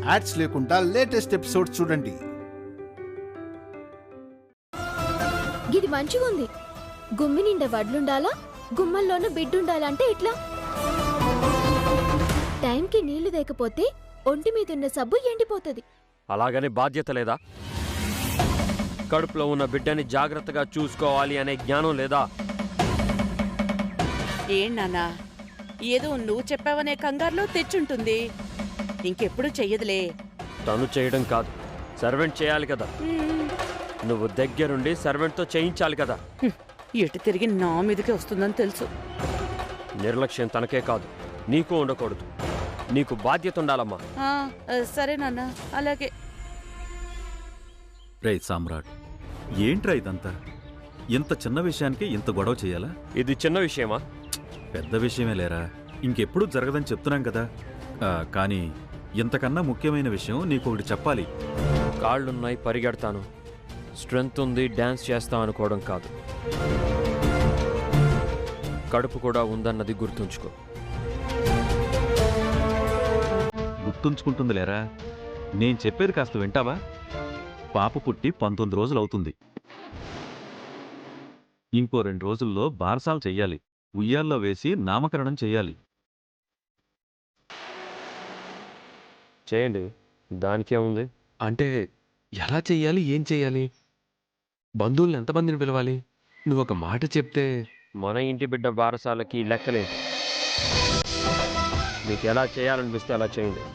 Ads లేకుండా latest episodes చూడండి. ఇది మంచిగుంది. గుమ్మి నిండా వడ్లుండాలా, గుమ్మల్లోన బిడ్డుండాలంటే ఎట్లా? టైంకి నీళ్లు లేకపోతే ఒంటి మీదున్న సబ్బు ఎండిపోతుంది. అలాగని బాధ్యత లేదా? కడుపులో ఉన్న బిడ్డని జాగ్రత్తగా చూసుకోవాలి అనే జ్ఞానం లేదా? నాన్నా, ఏదో నువ్వు చెప్పావనే కంగారులో తెచ్చుంటుంది. ఇంకెప్పుడు చెయ్యదులే. తను చేయడం కాదు, సర్వెంట్ చేయాలి కదా. నువ్వు దగ్గరుండి సర్వెంట్తో చేయించాలి కదా. ఎటు తిరిగి నా మీదకే వస్తుందని తెలుసు. నిర్లక్ష్యం తనకే కాదు, నీకు ఉండకూడదు. నీకు బాధ్యత ఉండాలమ్మా. సరే నాన్న, అలాగే. రే సామ్రాట్, ఏంట్రా ఇదంతా? ఇంత చిన్న విషయానికి ఇంత గొడవ చేయాలా? ఇది చిన్న విషయమా? పెద్ద విషయమే లేరా, ఇంకెప్పుడు జరగదని చెప్తున్నాం కదా. కానీ ఇంతకన్నా ముఖ్యమైన విషయం నీకు ఒకటి చెప్పాలి. కాళ్ళున్నాయి, పరిగెడతాను, స్ట్రెంగ్త్ ఉంది, డ్యాన్స్ చేస్తాం అనుకోవడం కాదు. కడుపు కూడా ఉందన్నది గుర్తుంచుకో. గుర్తుంచుకుంటుంది లేరా, నేను చెప్పేది కాస్త వింటావా? పాప పుట్టి 19 రోజులు అవుతుంది. ఇంకో 2 రోజుల్లో బారసాలు చెయ్యాలి. ఉయ్యాల్లో వేసి నామకరణం చెయ్యాలి. చేయండి, దానికేముంది. అంటే ఎలా చెయ్యాలి, ఏం చెయ్యాలి? బంధువులను ఎంతమందిని పిలవాలి? నువ్వు ఒక మాట చెప్తే. మన ఇంటి బిడ్డ బారసాలకి లెక్కలేదు. మీకు ఎలా చేయాలనిపిస్తే అలా చేయండి.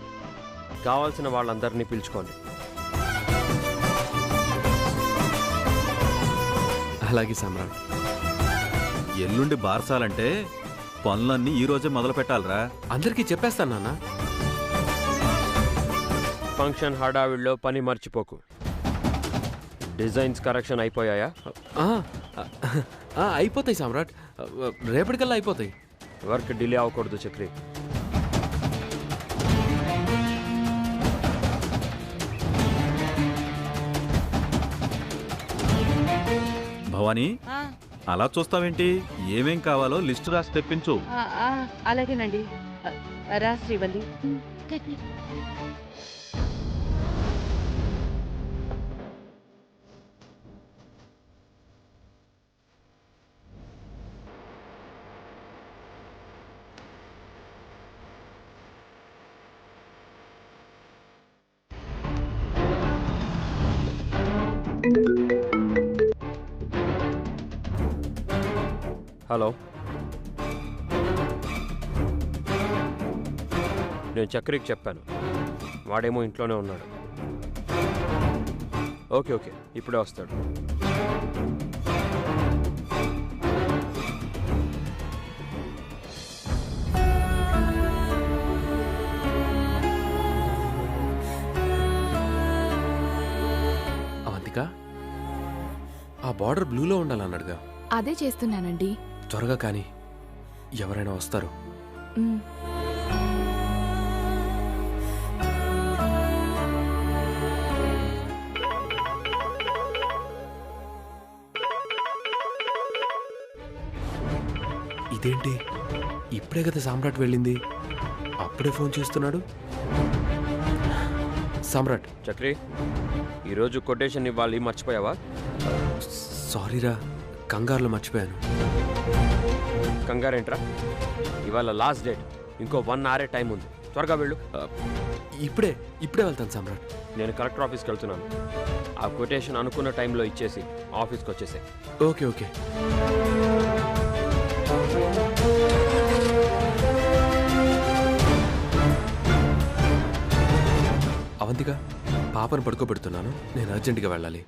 కావాల్సిన వాళ్ళందరినీ పిలుచుకోండి. అలాగే సమ్రాట్. ఎల్లుండి బారసాలంటే పనులన్నీ ఈ రోజే మొదలు పెట్టాలరా. అందరికీ చెప్పేస్తాను నాన్న. ఫంక్షన్ హడావిడిలో పని మర్చిపోకు. డిజైన్స్ కరెక్షన్ అయిపోయాయా? అయిపోతాయి సమ్రాట్, రేపటికల్లా అయిపోతాయి. వర్క్ డిలే అవ్వకూడదు చక్రి. భవానీ, అలా చూస్తావేంటి? ఏమేం కావాలో లిస్టు రాసి తెప్పించు. అలాగేనండి. రా శ్రీవల్లి. హలో, నేను చక్రికి చెప్పాను, వాడేమో ఇంట్లోనే ఉన్నాడు. ఓకే ఓకే, ఇప్పుడే వస్తాడు. అవంతిక, ఆ బార్డర్ బ్లూలో ఉండాలన్నాడుగా. అదే చేస్తున్నానండి. త్వరగా కానీ, ఎవరైనా వస్తారు. ఇదేంటి, ఇప్పుడే కదా సామ్రాట్ వెళ్ళింది, అప్పుడే ఫోన్ చేస్తున్నాడు. సామ్రాట్. చక్రి, ఈరోజు కొటేషన్ ఇవ్వాలి, మర్చిపోయావా? సారీరా, కంగారులో మర్చిపోయాను. కంగారేంట్రా, ఇవాళ లాస్ట్ డేట్, ఇంకో 1 hour టైం ఉంది, త్వరగా వెళ్ళు. ఇప్పుడే వెళ్తాను సామ్రాట్. నేను కలెక్టర్ ఆఫీస్కి వెళ్తున్నాను. ఆ కొటేషన్ అనుకున్న టైంలో ఇచ్చేసి ఆఫీస్కి వచ్చేసాయి. Okay okay. అవంతిక, పాపను పడుకోబెడుతున్నాను, నేను అర్జెంటుగా వెళ్ళాలి.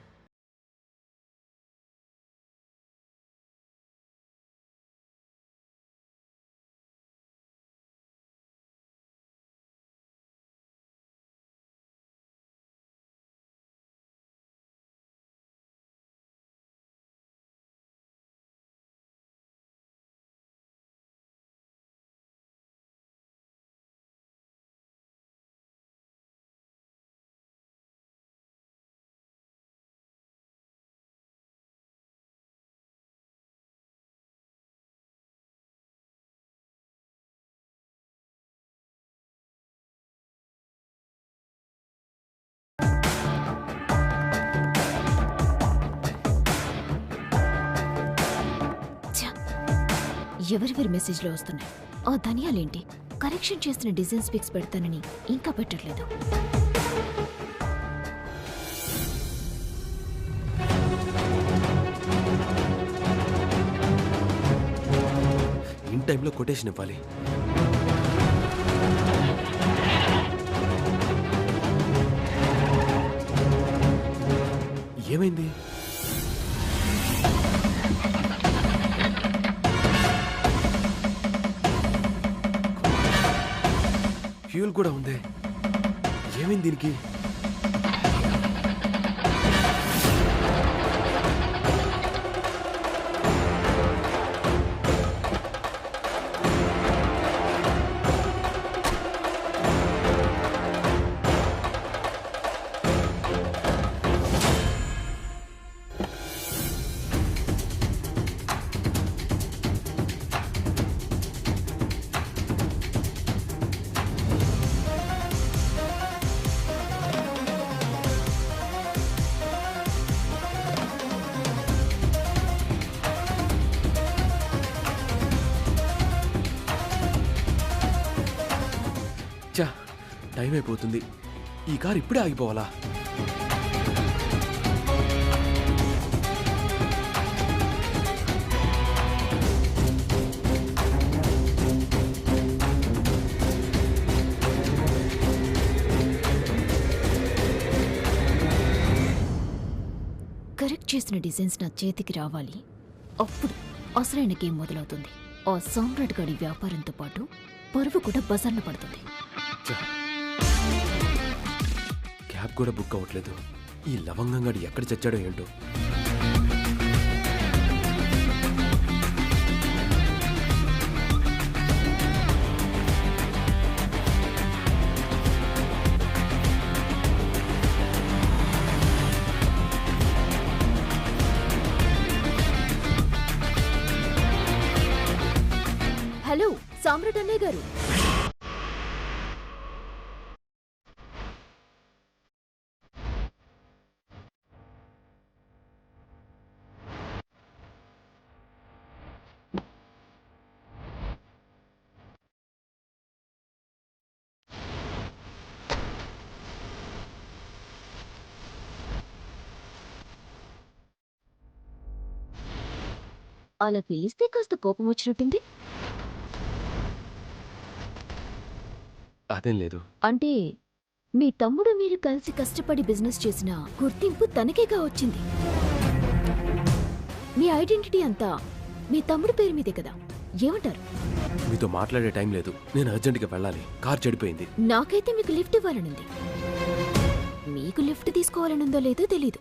ఎవరెవరి మెసేజ్లో వస్తున్నాయి? ఆ ధనియాలేంటి కరెక్షన్ చేసిన డిజైన్స్ పిక్స్ పెడతానని ఇంకా పెట్టట్లేదు. ఇన్ టైంలో కొటేషన్ ఇవ్వాలి. ఏమైంది? ఫ్యూల్ కూడా ఉంది. ఏమైంది దీనికి? టైం అయిపోతుంది. ఈ కార్ ఇప్పుడే ఆగిపోవాలా? కరెక్ట్ చేసిన డిజైన్స్ నా చేతికి రావాలి. అప్పుడు అసలైన గేమ్ మొదలవుతుంది. ఆ సామ్రాట్ గాడి వ్యాపారంతో పాటు పరువు కూడా బజార్న పడుతుంది. క్యాబ్ కూడా బుక్ అవ్వట్లేదు. ఈ లవంగంగాడు ఎక్కడ చచ్చాడో ఏంటో. హలో సామ్రాట్ అన్నయ్య గారు. అలా పిలిస్తే కాస్త కోపం వచ్చినట్టుంది. అదేం లేదు. అంటే మీ తమ్ముడు మీరు కలిసి కష్టపడి బిజినెస్ చేసిన గుర్తింపు తనకేగా వచ్చింది. మీ ఐడెంటిటీ అంతా మీ తమ్ముడు పేరు మీదే కదా. ఏమంటారు? మీతో మాట్లాడే టైం లేదు. నేను అర్జెంటుగా వెళ్ళాలి. కార్ చెడిపోయింది. నాకైతే మీకు లిఫ్ట్ ఇవ్వాలనుంది. మీకు లిఫ్ట్ తీసుకోవాలనుందో లేదో తెలీదు.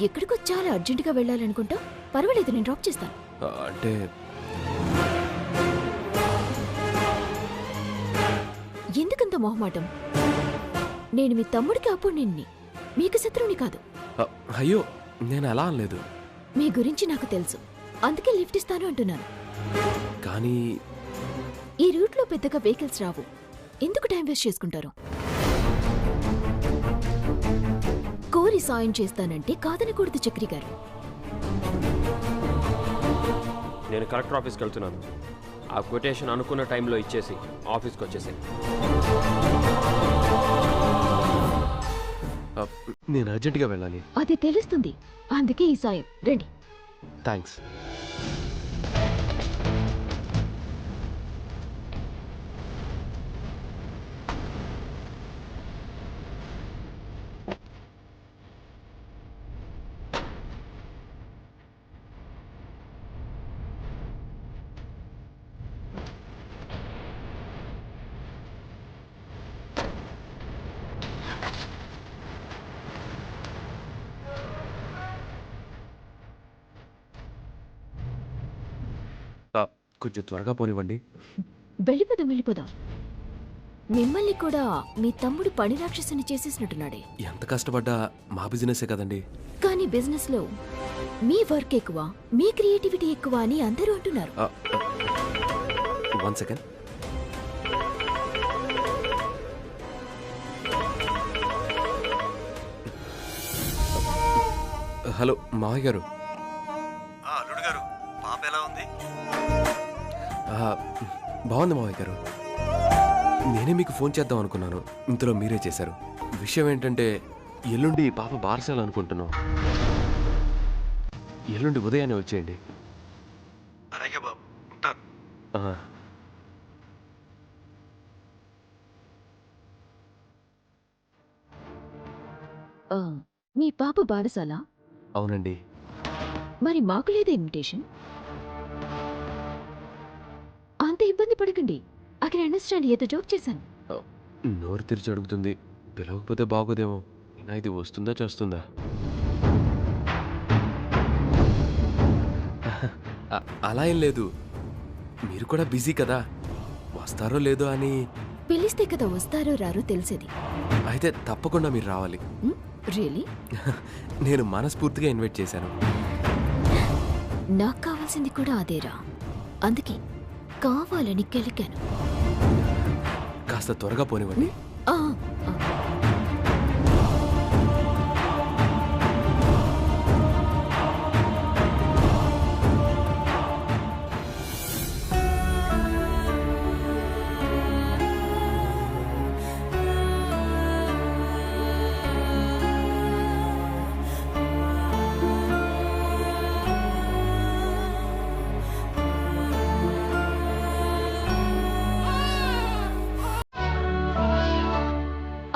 ఎక్కడికో చాలా అర్జెంటుగా వెళ్ళాలనుకుంటా. పర్వాలేదు, నేను డ్రాప్ చేస్తాను. అంటే ఎందుకంత మొహమాటం? నేను మీ తమ్ముడికి అపోనెంట్ని, మీకు శత్రువుని కాదు. అయ్యో, నేను అలా అనలేదు. మీ గురించి నాకు తెలుసు, అందుకే లిఫ్ట్ ఇస్తాను అంటున్నాను. కానీ ఈ రూట్లో పెద్దగా వెహికల్స్ రావు. ఎందుకు టైం వేస్ట్ చేసుకుంటారు? కోరి సాయం చేస్తానంటే కాదనకూడదు చక్రి గారు. నేను కలెక్టర్ ఆఫీస్కి వెళ్తున్నాను. ఆ కొటేషన్ అనుకున్న టైంలో ఇచ్చేసి ఆఫీస్కి వచ్చేసాయి. నేను అర్జెంటుగా వెళ్ళాలి. అది తెలుస్తుంది, అందుకే ఈ సాయం. రండి. థ్యాంక్స్. కొంచెం త్వరగా పోనివ్వండి. వెళ్ళిపోదాం. మిమ్మల్ని కూడా మీ తమ్ముడు పని రాక్షసుని చేసేసినట్టున్నాడే. ఎంత కష్టపడ్డా మా బిజినెసే కదండి. కానీ బిజినెస్ లో మీ వర్క్ ఎక్కువ, మీ క్రియేటివిటీ ఎక్కువ అని అందరూ అంటున్నారు. 1 సెకండ్. హలో మావయ్య గారు. అల్లుడు గారు, పాప ఎలా ఉంది? బాగుంది మావయ్య గారు. నేనే మీకు ఫోన్ చేద్దాం అనుకున్నాను, ఇంతలో మీరే చేశారు. విషయం ఏంటంటే ఎల్లుండి పాప బారసాల అనుకుంటున్నాం. ఎల్లుండి ఉదయాన్నే వచ్చేయండి. అలాగే బాబు. ఆ, ఆ, మీ పాప బారసాల? అవునండి. మరి మాకు లేదా ఇన్విటేషన్? అంత ఇబ్బంది పడకండి. అక్కడ అండర్స్టాండ్ ఏదో జోక్ చేశాను. నోరు తెరిచి అడుగుతుంది, పిలవకపోతే బాగోదేమో. అయినా ఇది వస్తుందా చేస్తుందా? అలా ఏం లేదు, మీరు కూడా బిజీ కదా, వస్తారో లేదో అని. పిలిస్తే కదా వస్తారో రారో తెలిసేది. అయితే తప్పకుండా మీరు రావాలి. రియలీ? నేను మనస్ఫూర్తిగా ఇన్వైట్ చేశాను. నాకు కావాల్సింది కూడా అదేరా. అందుకే కావాలని కెలికాను. కాస్త త్వరగా పోనివ్వండి. ఆ, ఆ.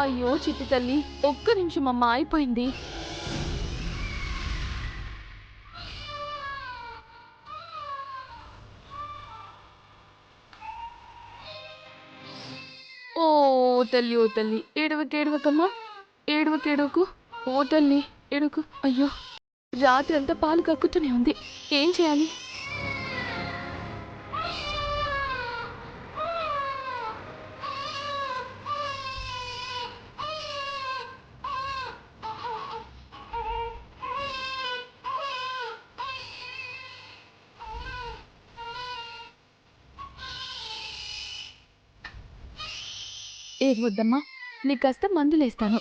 అయ్యో చిట్టి తల్లి, ఒక్క నిమిషం అమ్మ, అయిపోయింది. ఓ తల్లి ఏడవకమ్మా, ఏడవకు. ఓ తల్లి ఏడవకు. అయ్యో, రాత్రి అంతా పాలు కక్కుతూనే ఉంది. ఏం చేయాలి? ఏం వద్దమ్మా, నీకు కాస్త మందులేస్తాను,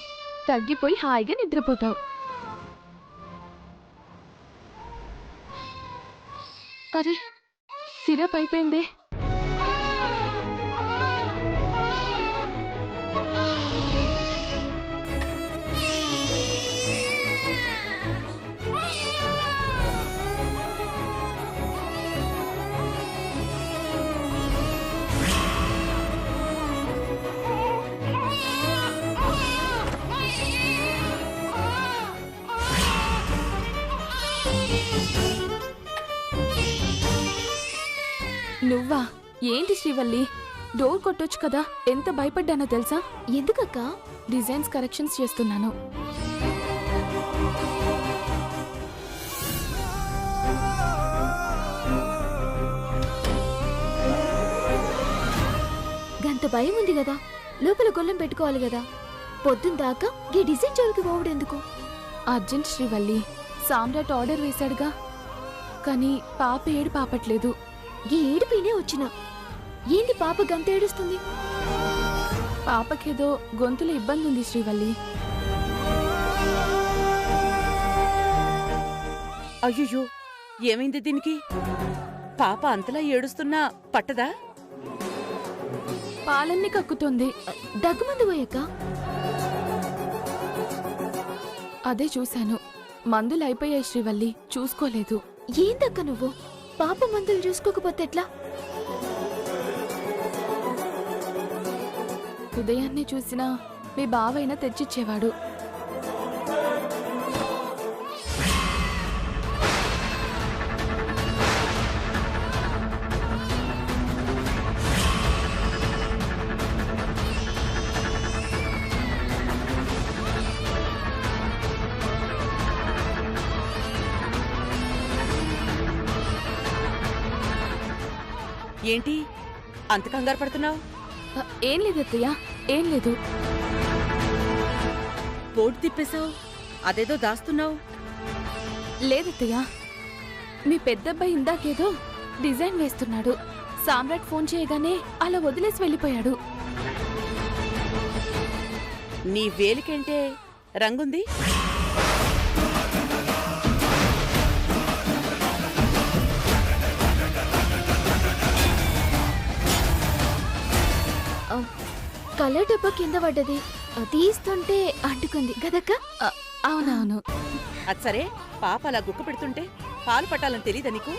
తగ్గిపోయి హాయిగా నిద్రపోతావు. అరే, సిరప్ అయిపోయిందే. నువ్వా? ఏంటి శ్రీవల్లి, డోర్ కొట్టొచ్చు కదా. ఎంత భయపడ్డానో తెలుసా? ఎందుకక్క? డిజైన్స్ కరెక్షన్స్ చేస్తున్నాను. గంత భయం ఉంది కదా, లోపల గొల్లం పెట్టుకోవాలి కదా. పొద్దున్న దాకా ఈ డిజైన్ జోలికి పోవడెందుకు? అర్జెంట్ శ్రీవల్లి, సామ్రాట్ ఆర్డర్ వేశాడుగా. కానీ పాప ఏడు పాపట్లేదు. ఈ ఏడుపైనే వచ్చినా ఏంది పాప గంత ఏడుస్తుంది? పాపకేదో గొంతులో ఇబ్బంది ఉంది శ్రీవల్లి. అయ్యో, ఏమైంది దీనికి? పాప అంతలా ఏడుస్తున్నా పట్టదా? పాలన్నీ కక్కుతుంది. దగ్గుమందు పోయాక అదే చూశాను. మందులు అయిపోయాయి శ్రీవల్లి, చూసుకోలేదు. ఏందక్క నువ్వు? పాప మందులు చూసుకోకపోతే ఎట్లా? ఉదయాన్నే చూసినా మీ బావైనా తెచ్చిచ్చేవాడు. ఏంటి అంత కంగారు పడుతున్నావు? ఏం లేదు అత్తయ్య, ఏం లేదు. బోర్డు తిప్పేశావు, అదేదో దాస్తున్నావు. లేదత్తయ్య, మీ పెద్దబ్బాయి ఇందాకేదో డిజైన్ వేస్తున్నాడు. సామ్రాట్ ఫోన్ చేయగానే అలా వదిలేసి వెళ్ళిపోయాడు. నీ వేలికంటే రంగుంది. కలర్ డబ్బా కింద పడ్డది. తీస్తుంటే అంటుకుంది కదక్క. అవునవును. అది సరే, పాప అలా గుక్క పెడుతుంటే పాలు పట్టాలని తెలీదా నీకు?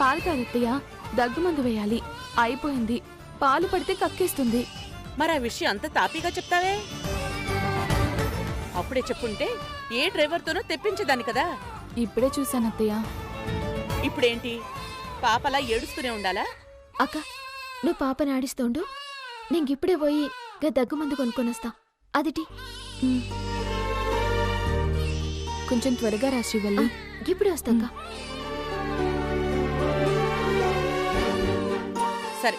పాలు కాదత్తయ్య, దగ్గుమందు వేయాలి. అయిపోయింది. పాలు పడితే కక్కేస్తుంది. మరి ఆ విషయం అంత తాపీగా చెప్తావే? అప్పుడే చెప్పుంటే ఏ డ్రైవర్తోనో తెప్పించేదాన్ని కదా. ఇప్పుడే చూశానత్తయ్య. ఇప్పుడేంటి, పాపలా ఏడుస్తూనే ఉండాలా? అక్క, నువ్వు పాపని ఆడిస్తోండు, నేను ఇప్పుడే పోయి దగ్గుమందు కొనుక్కొనొస్తా. అదిటి కొంచెం త్వరగా రా శ్రీవల్లి. ఇప్పుడే వస్తాక. సరే,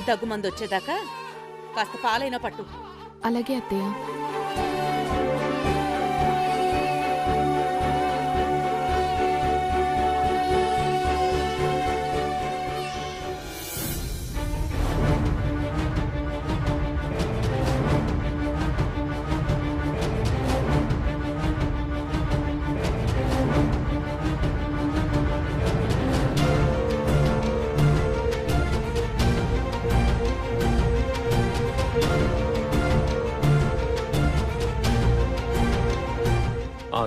దగ్గుమందు వచ్చేదాకా కాస్త పాలైనా పట్టు. అలాగే అత్తయ్య.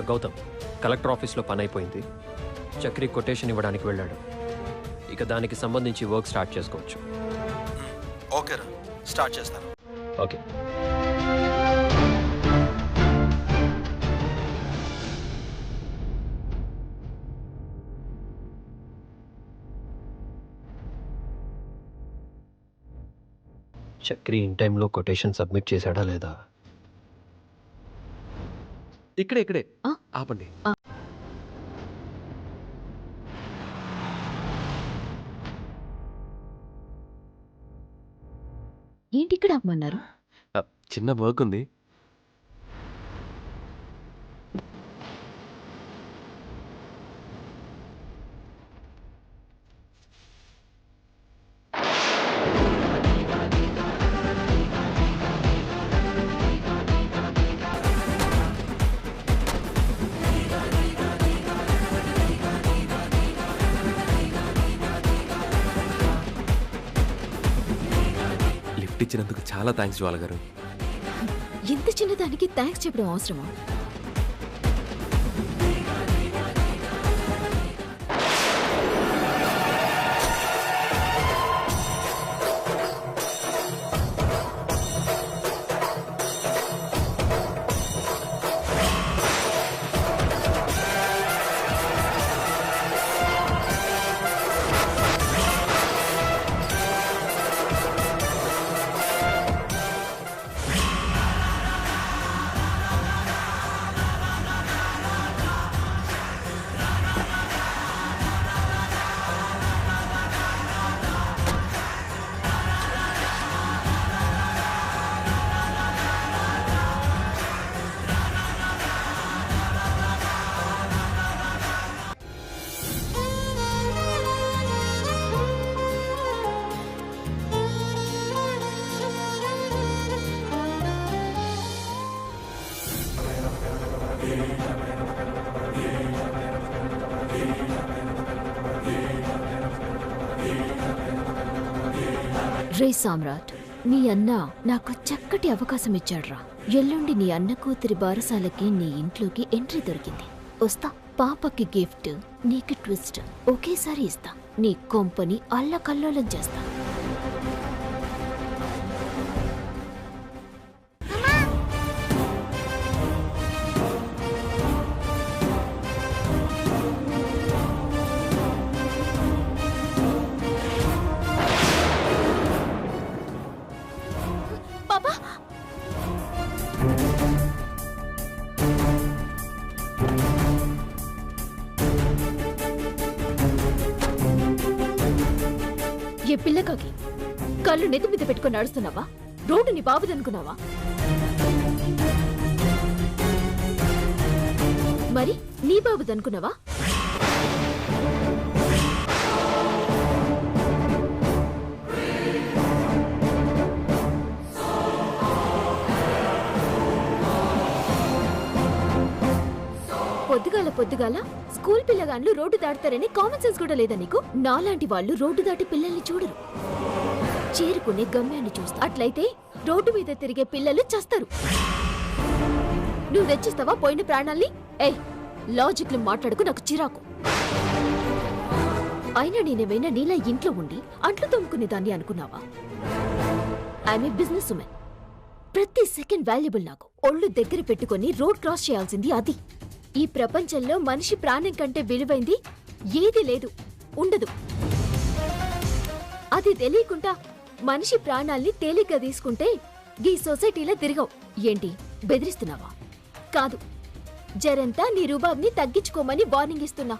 గౌతమ్, కలెక్టర్ ఆఫీస్లో పని అయిపోయింది. చక్రి కొటేషన్ ఇవ్వడానికి వెళ్ళాడు. ఇక దానికి సంబంధించి వర్క్ స్టార్ట్ చేసుకోవచ్చు. ఓకేరా, స్టార్ట్ చేస్తాను. ఓకే. చక్రి ఇన్ టైంలో కొటేషన్ సబ్మిట్ చేశాడా లేదా? ఇక్కడే ఆపండి. ఏంటి ఇక్కడ ఆపమన్నారు? చిన్న వర్క్ ఉంది. లిఫ్ట్ ఇచ్చినందుకు చాలా థ్యాంక్స్ జ్వాల గారు. ఇంత చిన్నదానికి థ్యాంక్స్ చెప్పడం అవసరమా? రే సామ్రాట్, నీ అన్న నాకు చక్కటి అవకాశం ఇచ్చాడ్రా. ఎల్లుండి నీ అన్న కూతురి బారసాలకి నీ ఇంట్లోకి ఎంట్రీ దొరికింది. వస్తా, పాపకి గిఫ్ట్, నీకు ట్విస్ట్ ఒకేసారి ఇస్తా. నీ కొంపని అల్లకల్లోలం చేస్తా. ఏ పిల్లకాకి కళ్ళు నెత్తి మీద పెట్టుకుని నడుస్తున్నావా? రోడ్డు నీ బాబుదనుకున్నావా? మరి నీ బాబుదనుకున్నావా? పొద్దుగాల స్కూల్ పిల్లగాళ్ళు రోడ్డు దాటుతారని కామన్ సెన్స్ కూడా లేదా నీకు? నాలాంటి వాళ్ళు రోడ్డు దాటి పిల్లల్ని చూడరు, చేరుకునే గమ్యాన్ని చూస్తారు. అట్లయితే రోడ్డు మీద తిరిగే పిల్లలు చస్తారు. నువ్వు తెచ్చిస్తావా పోయిన ప్రాణాల్ని? ఏయ్, లాజిక్లు మాట్లాడుకు, నాకు చిరాకు. అయినా నేనేమైనా నీలా ఇంట్లో ఉండి అంట్లు తోముకునేదాన్ని అనుకున్నావా? I'm a business women. ప్రతి సెకండ్ వాల్యుబుల్ నాకు. ఒళ్ళు దగ్గర పెట్టుకుని రోడ్ క్రాస్ చేయాల్సింది అది. ఈ ప్రపంచంలో మనిషి ప్రాణం కంటే విలువైంది ఏదీ లేదు, ఉండదు. అది తెలియకుండా మనిషి ప్రాణాల్ని తేలిగ్గా తీసుకుంటే ఈ సొసైటీలో తిరగవు. ఏంటి, బెదిరిస్తున్నావా? కాదు, జరంతా నీ రుబాబ్ని తగ్గించుకోమని వార్నింగ్ ఇస్తున్నా.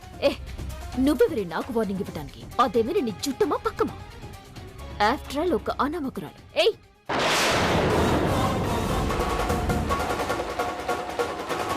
నువ్వెవరి నాకు వార్నింగ్ ఇవ్వడానికి? అదేమైనా నీ చుట్టమా పక్కమా? ఆఫ్టర్ ఆల్ ఒక అనామకురాలు. ఏయ్,